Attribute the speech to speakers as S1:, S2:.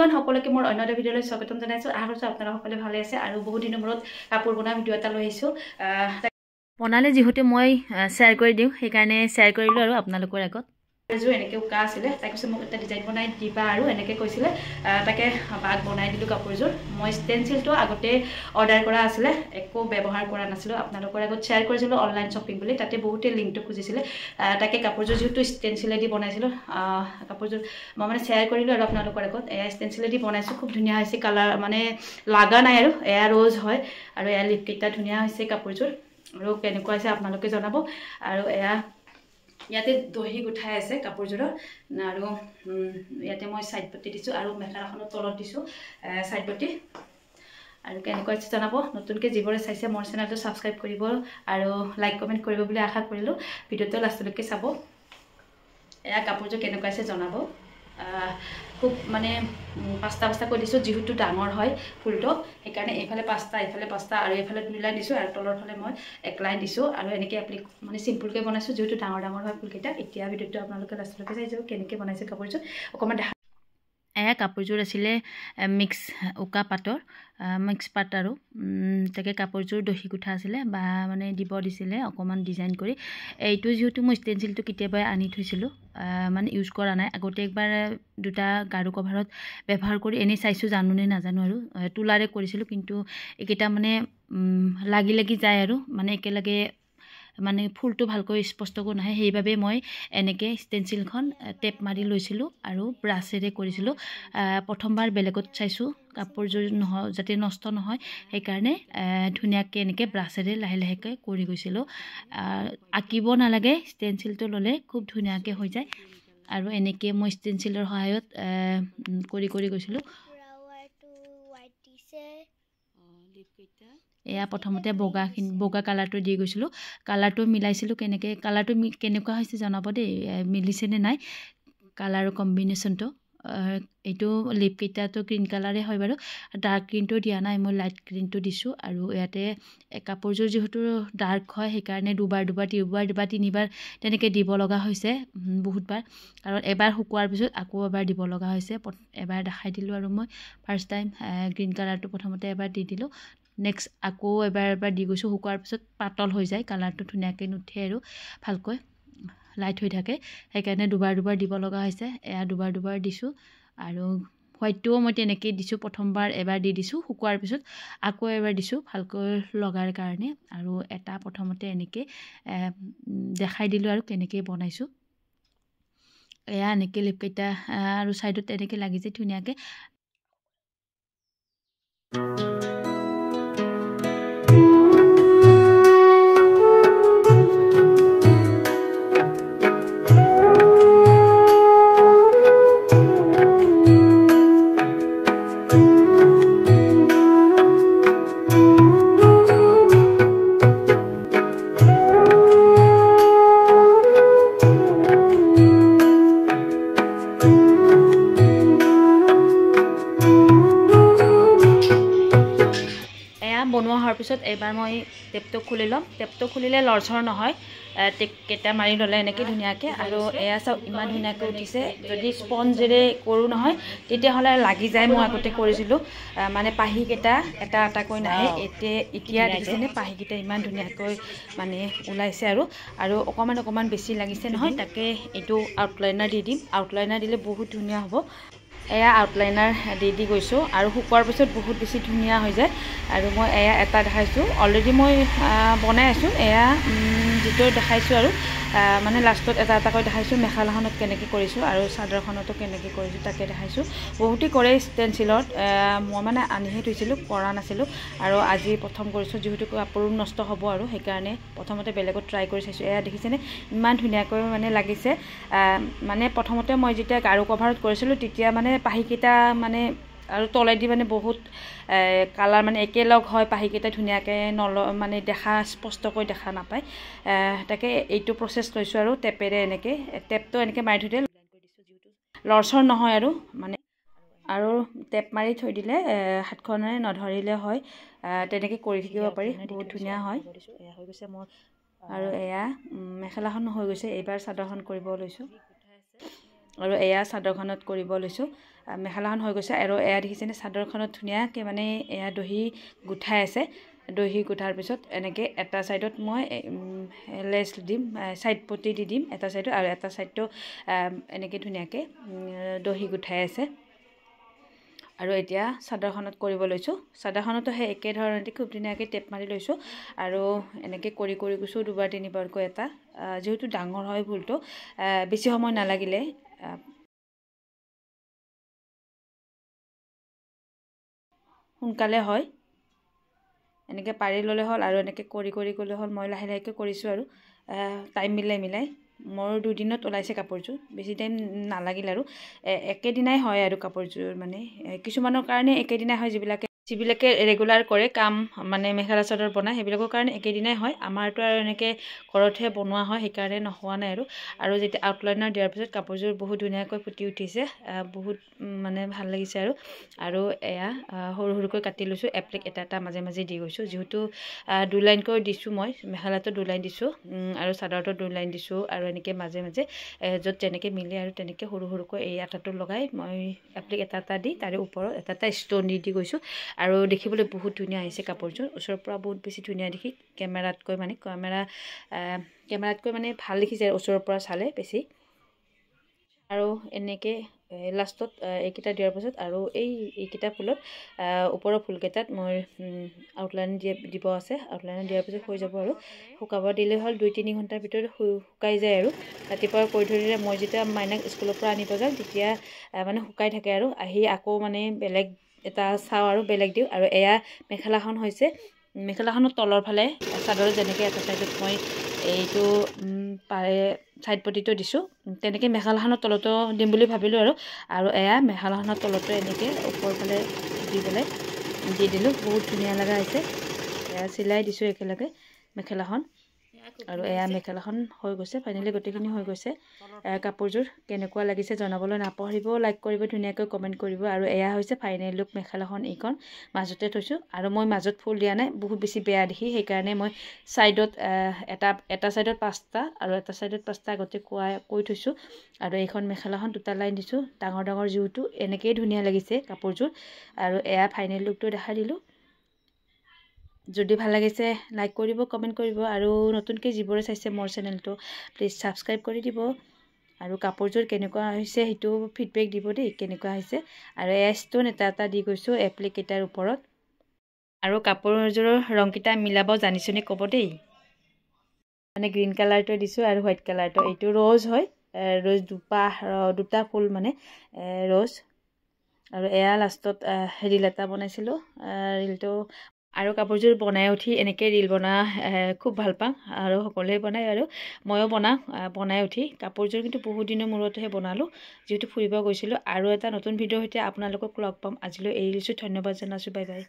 S1: Everyone সকলোকে মোৰ অন্য এটা ভিডিঅ'লৈ স্বাগতম জনাইছো। আশা কৰিছো আপোনালোক সকলোৱে ভালে আছে আৰু বহুত দিনৰ মূৰত কাপোৰ বনোৱা ভিডিঅ' এটা লৈ আহিছো। বনালে যিহেতু মই শ্বেয়াৰ কৰি দিওঁ সেইকাৰণে শ্বেয়াৰ কৰিলো আৰু আপোনালোকৰ আগত। এযোৰ এনেকৈ উকা আছিলে, তাই কৈছে মোক এটা ডিজাইন বনাই দিবা আৰু এনেকৈ কৈছিলে। তাকে বাক বনাই দিলোঁ কাপোৰযোৰ। মই ষ্টেনচিলটো আগতে অৰ্ডাৰ কৰা আছিলে, একো ব্যৱহাৰ কৰা নাছিলোঁ। আপোনালোকৰ আগত শ্বেয়াৰ কৰিছিলোঁ অনলাইন শ্বপিং বুলি, তাতে বহুতে লিংকটো খুজিছিলে। তাকে কাপোৰযোৰ যিহেতু ষ্টেনচিলেদি বনাইছিলোঁ, কাপোৰযোৰ মই মানে শ্বেয়াৰ কৰিলোঁ আৰু আপোনালোকৰ আগত। এয়া ষ্টেনচিলেদি বনাইছোঁ, খুব ধুনীয়া হৈছে কালাৰ, মানে লাগা নাই আৰু। এয়া ৰ'জ হয় আৰু এয়া লিপকেইটা ধুনীয়া হৈছে কাপোৰযোৰ। আৰু কেনেকুৱা হৈছে আপোনালোকে জনাব। আৰু এয়া ইয়াতে দহি গুঠাই আছে কাপোৰযোৰৰ আৰু ইয়াতে মই ছাইড পটি দিছোঁ আৰু মেখেলাখনৰ তলত দিছোঁ ছাইড পটি। আৰু কেনেকুৱা হৈছে জনাব। নতুনকৈ যিবোৰে চাইছে মোৰ চেনেলটো ছাবস্ক্ৰাইব কৰিব আৰু লাইক কমেণ্ট কৰিব বুলি আশা কৰিলোঁ। ভিডিঅ'টো লাষ্টলৈকে চাব। এয়া কাপোৰযোৰ কেনেকুৱা হৈছে জনাব। খুব মানে পাঁচটা কৈ দিছোঁ, যিহেতু ডাঙৰ হয় ফুলটো, সেইকাৰণে এইফালে 5টা এইফালে 5টা আৰু এইফালে 2 লাইন দিছোঁ আৰু তলৰ ফালে মই 1 লাইন দিছোঁ। আৰু এনেকৈ মানে চিম্পুলকৈ বনাইছোঁ, যিহেতু ডাঙৰ হয় ফুলকেইটা। এতিয়া ভিডিঅ'টো আপোনালোকে লাষ্টলৈকে চাই যাব কেনেকৈ বনাইছে কাপোৰযোৰ অকণমান দেখা। এয়া কাপোৰযোৰ আছিলে মিক্স উকা পাটৰ, মিক্স পাট আৰু তাকে কাপোৰযোৰ দহি গুঠা আছিলে বা মানে দিব দিছিলে অকণমান ডিজাইন কৰি। এইটো যিহেতু মই ষ্টেনচিলটো কেতিয়াবাই আনি থৈছিলোঁ, মানে ইউজ কৰা নাই। আগতে একবাৰ 2টা গাৰু কভাৰত ব্যৱহাৰ কৰি এনেই চাইছোঁ, জানো নে নাজানো আৰু তোলাৰে কৰিছিলোঁ। কিন্তু এইকেইটা মানে লাগি যায় আৰু মানে একেলগে মানে ফুলটো ভালকৈ স্পষ্টকৈ নাহে। সেইবাবে মই এনেকৈ ষ্টেনচিলখন টেপ মাৰি লৈছিলোঁ আৰু ব্ৰাছেৰে কৰিছিলোঁ। প্ৰথমবাৰ বেলেগত চাইছোঁ কাপোৰযোৰ নহয় যাতে নষ্ট নহয়, সেইকাৰণে ধুনীয়াকৈ এনেকৈ ব্ৰাছেৰে লাহেকৈ কৰি গৈছিলোঁ। আঁকিব নালাগে, ষ্টেনচিলটো ল'লে খুব ধুনীয়াকৈ হৈ যায়। আৰু এনেকৈ মই ষ্টেনচিলৰ সহায়ত কৰি গৈছিলোঁ। এয়া প্ৰথমতে বগা কালাৰটো দি গৈছিলোঁ, কালাৰটো মিলাইছিলোঁ। কালাৰটো কেনেকুৱা হৈছে জনাব দেই, মিলিছেনে নাই কালাৰৰ কম্বিনেশ্যনটো। এইটো লিপকেইটাটো গ্ৰীণ কালাৰে হয় বাৰু, ডাৰ্ক গ্ৰীণটো দিয়া নাই, মই লাইট গ্ৰীণটো দিছোঁ। আৰু ইয়াতে কাপোৰযোৰ যিহেতু ডাৰ্ক হয়, সেইকাৰণে দুবাৰ 3বাৰ তেনেকৈ দিব লগা হৈছে বহুতবাৰ। কাৰণ এবাৰ শুকোৱাৰ পিছত আকৌ এবাৰ দিব লগা হৈছে। এবাৰ দেখাই দিলোঁ আৰু মই ফাৰ্ষ্ট টাইম গ্ৰীণ কালাৰটো প্ৰথমতে এবাৰ দি দিলোঁ, নেক্সট আকৌ এবাৰ দি গৈছোঁ। শুকোৱাৰ পিছত পাতল হৈ যায়, কালাৰটো ধুনীয়াকৈ নুঠে আৰু ভালকৈ লাইট হৈ থাকে, সেইকাৰণে দুবাৰ দিব লগা হৈছে। এয়া দুবাৰ দিছোঁ। আৰু হোৱাইটটোও মই তেনেকেই দিছোঁ, প্ৰথমবাৰ এবাৰ দি দিছোঁ, শুকোৱাৰ পিছত আকৌ এবাৰ দিছোঁ ভালকৈ লগাৰ কাৰণে। আৰু এটা প্ৰথমতে এনেকৈ দেখাই দিলোঁ আৰু কেনেকৈ বনাইছোঁ। এয়া এনেকৈ লিপকেইটা আৰু ছাইডত এনেকৈ লাগিছে ধুনীয়াকৈ। বনোৱা হোৱাৰ পিছত এইবাৰ মই টেপটো খুলি ল'ম। টেপটো খুলিলে লৰচৰ নহয়, টেপকেইটা মাৰি ল'লে এনেকৈ ধুনীয়াকৈ। আৰু এয়া চাওক ইমান ধুনীয়াকৈ উঠিছে। যদি স্পঞ্জেৰে কৰোঁ নহয় তেতিয়াহ'লে লাগি যায়। মই আগতে কৰিছিলোঁ, মানে পাহিকেইটা এটাকৈ নাহে। এতিয়া দেখিছেনে পাহিকেইটা ইমান ধুনীয়াকৈ মানে ওলাইছে। আৰু অকণমান বেছি লাগিছে নহয়, তাকে এইটো আউটলাইনাৰ দি দিম। আউটলাইনাৰ দিলে বহুত ধুনীয়া হ'ব। এয়া আউটলাইনাৰ দি গৈছোঁ আৰু শুকোৱাৰ পিছত বহুত বেছি ধুনীয়া হৈ যায়। আৰু মই এয়া এটা দেখাইছোঁ, অলৰেডি মই বনাই আছোঁ। এয়া যিটো দেখাইছোঁ আৰু মানে লাষ্টত এটাকৈ দেখাইছোঁ। মেখেলাখনত কেনেকৈ কৰিছোঁ আৰু চাদৰখনতো কেনেকৈ কৰিছোঁ তাকে দেখাইছোঁ। বহুতেই কৰে ষ্টেনচিলত, মই মানে আনিহে থৈছিলোঁ, কৰা নাছিলোঁ। আৰু আজি প্ৰথম কৰিছোঁ, যিহেতু কাপোৰো নষ্ট হ'ব আৰু সেইকাৰণে প্ৰথমতে বেলেগত ট্ৰাই কৰি চাইছোঁ। এয়া দেখিছেনে ইমান ধুনীয়াকৈ মানে লাগিছে। মানে প্ৰথমতে মই যেতিয়া গাৰু কভাৰত কৰিছিলোঁ তেতিয়া মানে পাহিকেইটা মানে আৰু তলেদি মানে বহুত কালাৰ মানে একেলগ হয়, পাহিকেইটা ধুনীয়াকৈ মানে স্পষ্টকৈ দেখা নাপায়। তাকে এইটো প্ৰচেছ লৈছোঁ আৰু টেপেৰে এনেকৈ টেপটো এনেকৈ মাৰি থৈ দিলে লৰচৰ নহয় আৰু মানে। আৰু টেপ মাৰি থৈ দিলে হাতখনেৰে নধৰিলে হয়, তেনেকৈ কৰি থাকিব পাৰি, বহুত ধুনীয়া হয়। এয়া হৈ গৈছে মোৰ। আৰু এয়া মেখেলাখন হৈ গৈছে। এইবাৰ চাদৰখন কৰিব লৈছোঁ। আৰু এয়া চাদৰখনত কৰিব লৈছোঁ মেখেলাখন হৈ গৈছে আৰু এয়া দেখিছেনে চাদৰখনত ধুনীয়াকৈ মানে এয়া দহি গোঠাই আছে দহি গোঠাৰ পিছত এনেকৈ এটা ছাইডত মই লেছ দিম ছাইড পটি দি দিম এটা ছাইডত আৰু এটা ছাইডটো এনেকৈ ধুনীয়াকৈ দহি গোঠাই আছে আৰু এতিয়া চাদৰখনত কৰিব লৈছোঁ চাদৰখনতো সেই একেধৰণে খুব ধুনীয়াকৈ টেপ মাৰি লৈছোঁ আৰু এনেকৈ কৰি গৈছোঁ দুবাৰ তিনিবাৰকৈ এটা যিহেতু ডাঙৰ হয় ফুলটো বেছি সময় নালাগিলে সোনকালে হয় এনেকৈ পাৰি ল'লে হ'ল আৰু এনেকৈ কৰি গ'লে হ'ল মই লাহে লাহেকৈ কৰিছোঁ আৰু টাইম মিলাই মোৰ 2 দিনত ওলাইছে কাপোৰযোৰ বেছি টাইম নালাগিল আৰু একেদিনাই হয় আৰু কাপোৰযোৰ মানে কিছুমানৰ কাৰণে একেদিনাই হয় যিবিলাকে ৰেগুলাৰ কৰে কাম মানে মেখেলা চাদৰ বনায় সেইবিলাকৰ কাৰণে একেদিনাই হয় আমাৰতো আৰু এনেকৈ ঘৰতহে বনোৱা হয় সেইকাৰণে নোহোৱা নাই আৰু যেতিয়া আউটলাইনাৰ দিয়াৰ পিছত কাপোৰযোৰ বহুত ধুনীয়াকৈ ফুটি উঠিছে বহুত মানে ভাল লাগিছে আৰু এয়া সৰু সৰুকৈ কাটি লৈছোঁ এপ্লিক এটা মাজে মাজে দি গৈছোঁ যিহেতু 2 লাইনকৈ দিছোঁ মই মেখেলাটো 2 লাইন দিছোঁ আৰু চাদৰটো 2 লাইন দিছোঁ আৰু এনেকৈ মাজে মাজে য'ত যেনেকৈ মিলে আৰু তেনেকৈ সৰু সৰুকৈ এই আটাটো লগাই মই এপ্লিক এটা দি তাৰে ওপৰত এটা ষ্ট'ন দি গৈছোঁ আৰু দেখিবলৈ বহুত ধুনীয়া আহিছে কাপোৰযোৰ ওচৰৰ পৰা বহুত বেছি ধুনীয়া দেখি কেমেৰাতকৈ মানে ভাল দেখিছে ওচৰৰ পৰা চালে বেছি আৰু এনেকৈ লাষ্টত এইকেইটা দিয়াৰ পাছত আৰু এইকেইটা ফুলত ওপৰৰ ফুলকেইটাত মই আউটলাইন দিব আছে আউটলাইন দিয়াৰ পিছত হৈ যাব আৰু শুকাব দিলে হ'ল 2-3 ঘণ্টাৰ ভিতৰত শুকাই যায় আৰু ৰাতিপুৱা কৈ ধৰিলে মই যেতিয়া মাইনাক স্কুলৰ পৰা আনিব যাওঁ তেতিয়া মানে শুকাই থাকে আৰু আহি আকৌ মানে বেলেগ এটা চাওঁ আৰু বেলেগ দিওঁ আৰু এয়া মেখেলাখন হৈছে মেখেলাখনৰ তলৰ ফালে চাদৰ যেনেকৈ এটা ছাইডত মই এইটো পাৰে ছাইড পটিটো দিছোঁ তেনেকৈ মেখেলাখনৰ তলতো দিম বুলি ভাবিলোঁ আৰু এয়া মেখেলাখনৰ তলতো এনেকৈ ওপৰ ফালে দি দিলোঁ বহুত ধুনীয়া লগা হৈছে এয়া চিলাই দিছোঁ একেলগে মেখেলাখন আৰু এয়া মেখেলাখন হৈ গৈছে ফাইনেলি গোটেইখিনি হৈ গৈছে কাপোৰযোৰ কেনেকুৱা লাগিছে জনাবলৈ নাপাহৰিব লাইক কৰিব ধুনীয়াকৈ কমেণ্ট কৰিব আৰু এয়া হৈছে ফাইনেল লুক মেখেলাখন এইখন মাজতে থৈছোঁ আৰু মই মাজত ফুল দিয়া নাই বহুত বেছি বেয়া দেখি সেইকাৰণে মই ছাইডত এটা ছাইডত 5টা আৰু এটা ছাইডত 5টা আগতে কৈ থৈছোঁ আৰু এইখন মেখেলাখন 2টা লাইন দিছোঁ ডাঙৰ যিহেতু এনেকৈয়ে ধুনীয়া লাগিছে কাপোৰযোৰ আৰু এয়া ফাইনেল লুকটো দেখাই দিলোঁ যদি ভাল লাগিছে লাইক কৰিব কমেণ্ট কৰিব আৰু নতুনকৈ যিবোৰে চাইছে মোৰ চেনেলটো প্লিজ ছাবস্ক্ৰাইব কৰি দিব আৰু কাপোৰযোৰ কেনেকুৱা হৈছে সেইটো ফিডবেক দিব দেই কেনেকুৱা হৈছে আৰু এয়া ষ্ট'ন এটা দি গৈছোঁ এপ্লিকেটাৰ ওপৰত আৰু কাপোৰযোৰৰ ৰংকেইটা মিলাব জানিছোনে ক'ব দেই মানে গ্ৰীণ কালাৰটো দিছোঁ আৰু হোৱাইট কালাৰটো এইটো ৰ'জ হয় ৰ'জ দুটা ফুল মানে ৰ'জ আৰু এয়া লাষ্টত ৰিল এটা বনাইছিলোঁ ৰিলটো আৰু কাপোৰযোৰ বনাই উঠি এনেকৈ ৰিল বনোৱা খুব ভাল পাওঁ আৰু সকলোৱে বনায় আৰু ময়ো বনাই উঠি কাপোৰযোৰ কিন্তু বহুত দিনৰ মূৰতহে বনালোঁ যিহেতু ফুৰিব গৈছিলোঁ আৰু এটা নতুন ভিডিঅ'ৰ সৈতে আপোনালোকক লগ পাম আজিলৈ এৰি দিছোঁ ধন্যবাদ জনাইছোঁ বাই বাই